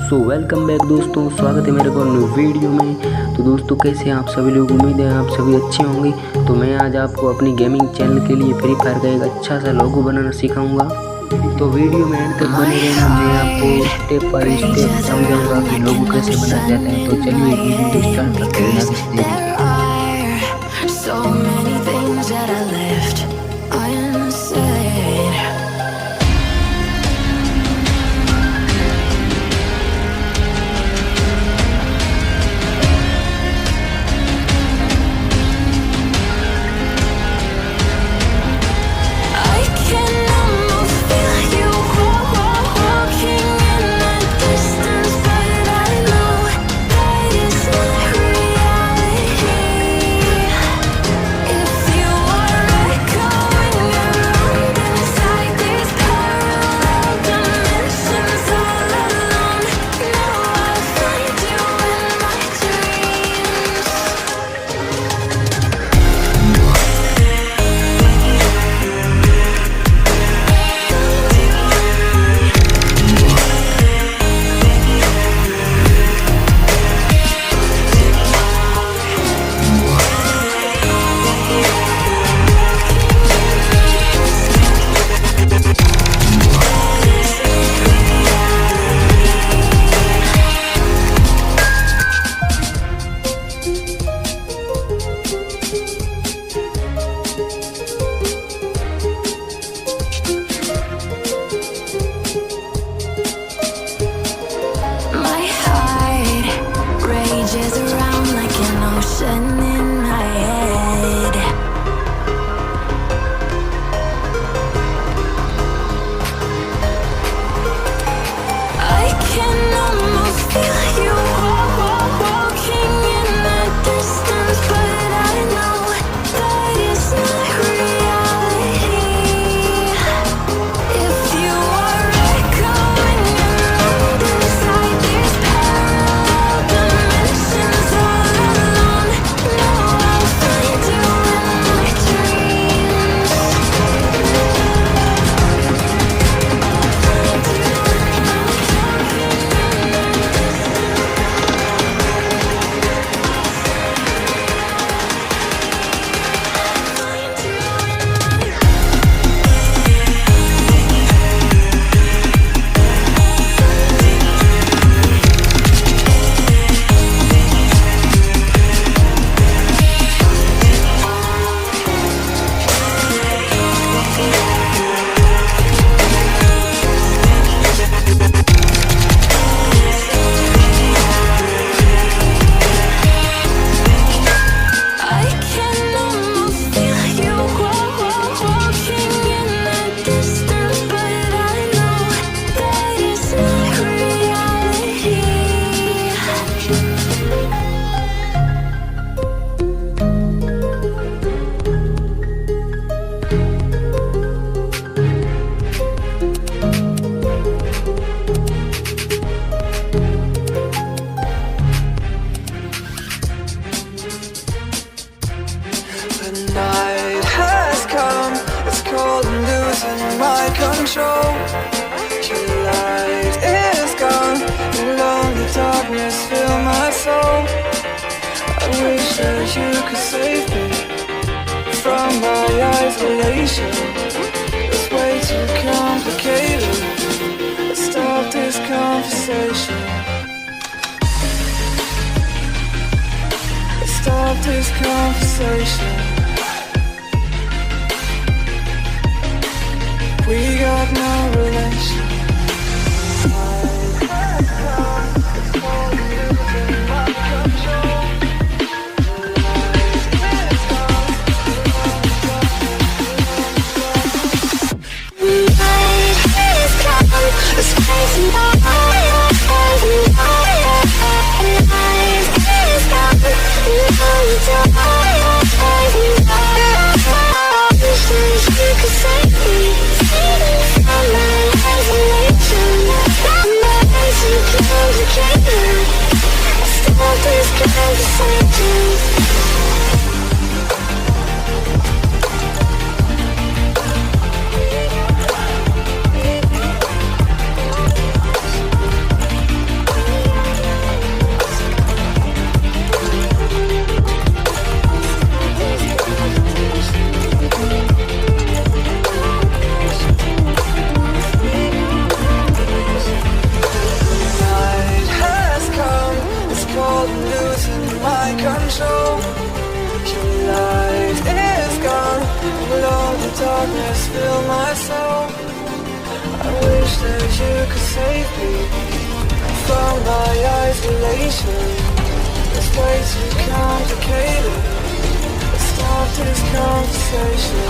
So welcome back दोस्तों, स्वागत है मेरे को न्यू वीडियो में। तो दोस्तों कैसे हैं आप सभी लोग, उम्मीद है आप सभी अच्छे होंगे। तो मैं आज आपको अपनी गेमिंग चैनल के लिए फ्री फायर का एक अच्छा सा लोगो बनाना सिखाऊंगा। तो वीडियो में एंड तक बने रहना, मैं आपको स्टेप बाय स्टेप समझाऊंगा कि लोगो कैसे बनाया जाता है। तो चलिए वीडियो स्टार्ट करते हैं बिना किसी देरी के। Control. Your light is gone, and lonely darkness fill my soul. I wish that you could save me from my isolation. It's way too complicated. Let's stop this conversation. Let's stop this conversation. We got no relation. darkness fill my soul. I wish that you could save me from my isolation. It's way too complicated. Let's stop this conversation.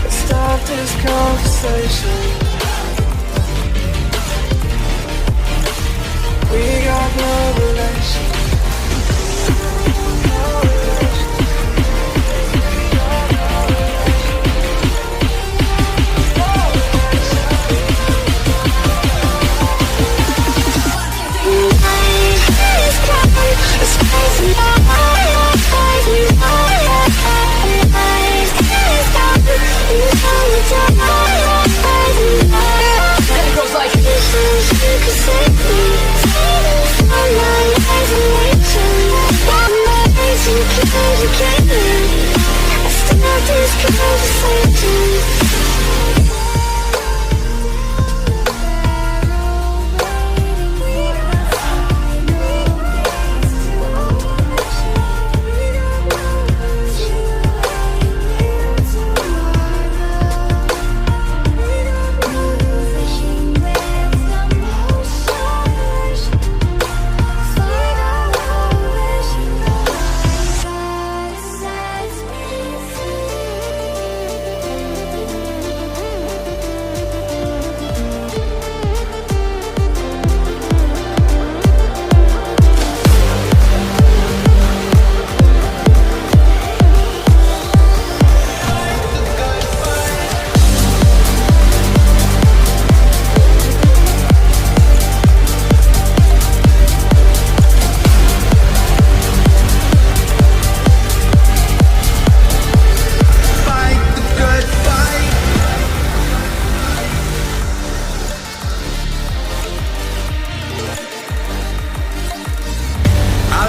Let's stop this conversation. We got no relation.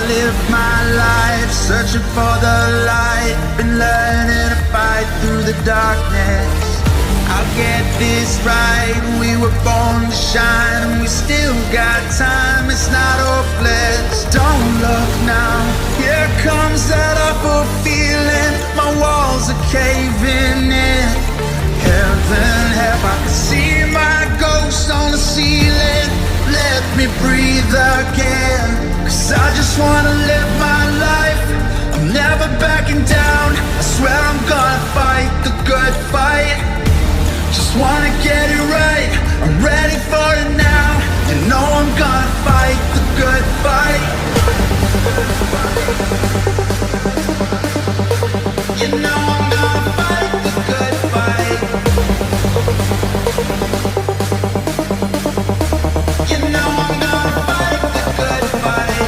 Live my life searching for the light. Been learning to fight through the darkness. I'll get this right. We were born to shine, and we still got time. It's not hopeless. Don't look now. Here comes that awful feeling. My walls are caving in. Heaven help, I can see my ghost on the ceiling. Let me breathe again, 'cause I just wanna live my life. I'm never backing down. I swear I'm gonna fight the good fight. Just wanna get it right. I'm ready for it now. You know I'm gonna fight the good fight. You know I'm gonna fight the good fight. You know I'm gonna fight the good fight.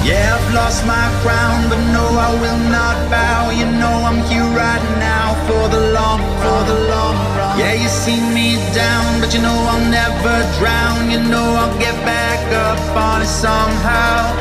Yeah, I've lost my crown, but no, I will not bow. You know I'm here right now for the long run. Yeah, you see me down, but you know I'll never drown. You know I'll get back up on it somehow.